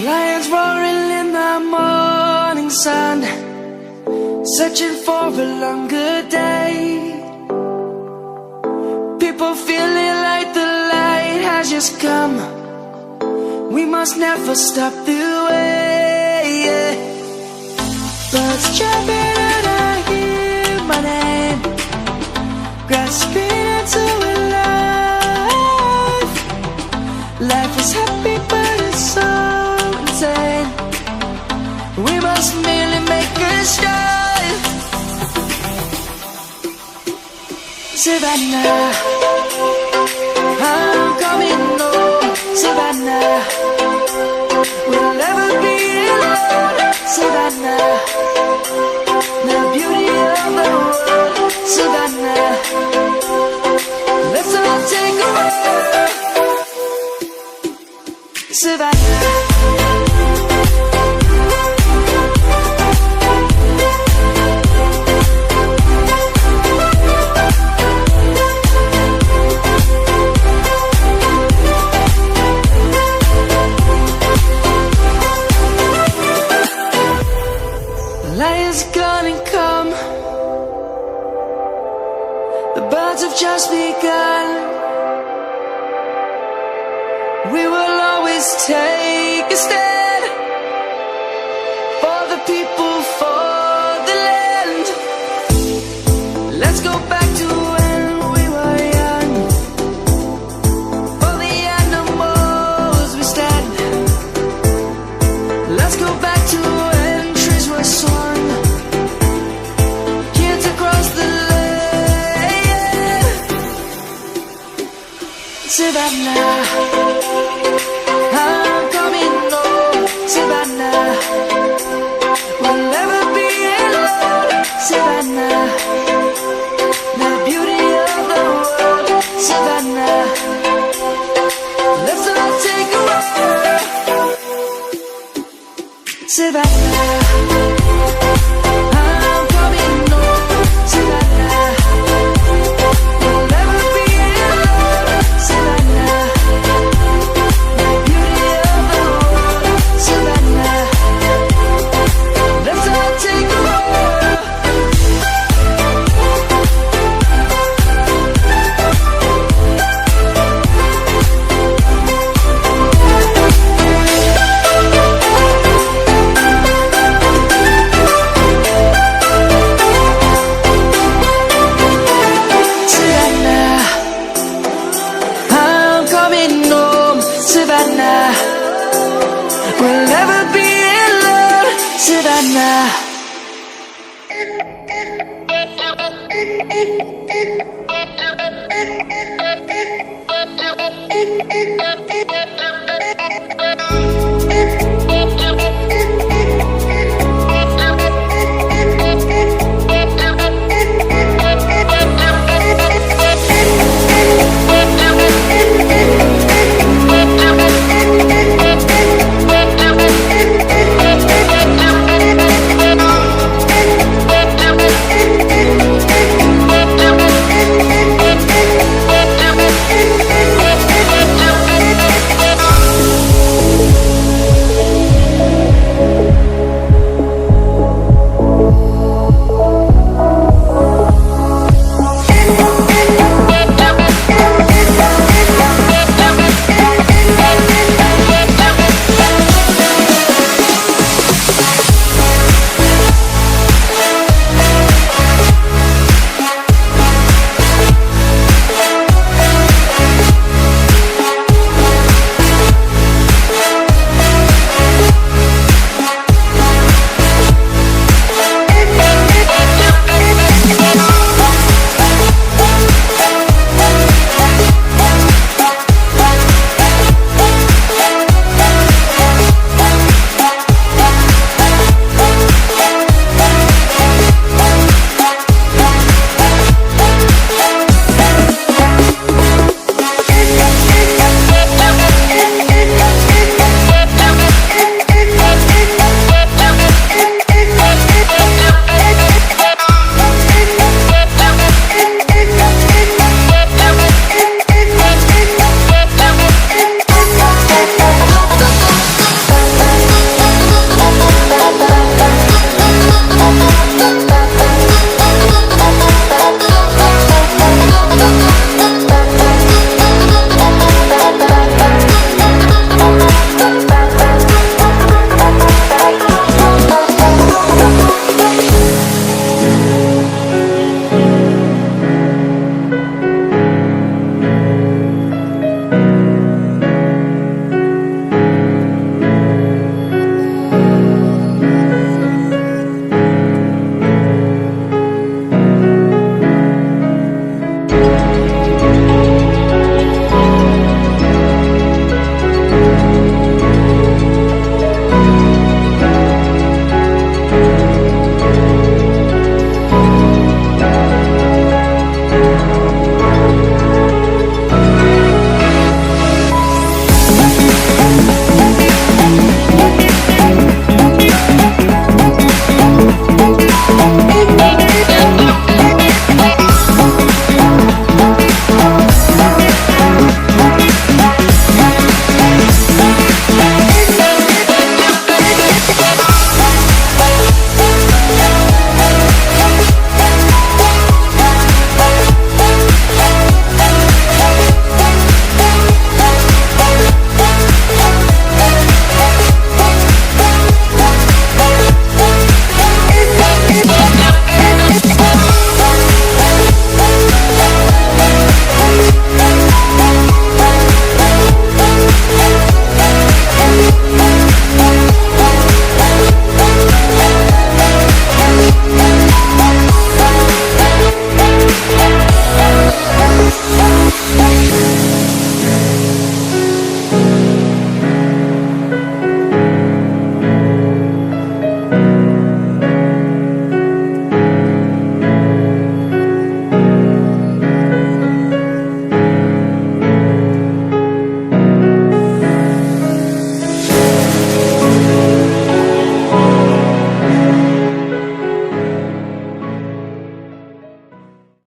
Lions roaring in the morning sun, searching for a longer day. People feeling like the light has just come. We must never stop the way. Birds chirping and I hear my name, grasping into a life. Life is happy but it's so insane. We must merely make a start. Savannah, I'm coming home. Savannah, we'll never be alone. Savannah, the beauty of the world. Savannah, let's all take a walk. Savannah. Lion's gonna come. The birds have just begun. We will always take a stand for the people, for the land. Let's go back to when we were young. For the animals we stand. Let's go back to when trees were swung. Kids across the land. Savannah, I'm coming home. Savannah, we'll never be alone. Savannah, the beauty of the world. Savannah, let's all take a walk. Savannah, I'm coming home. Savannah, we'll never be alone. Savannah, the beauty of the world. Savannah, let's all take a walk. Savannah, we'll never be alone. Savannah.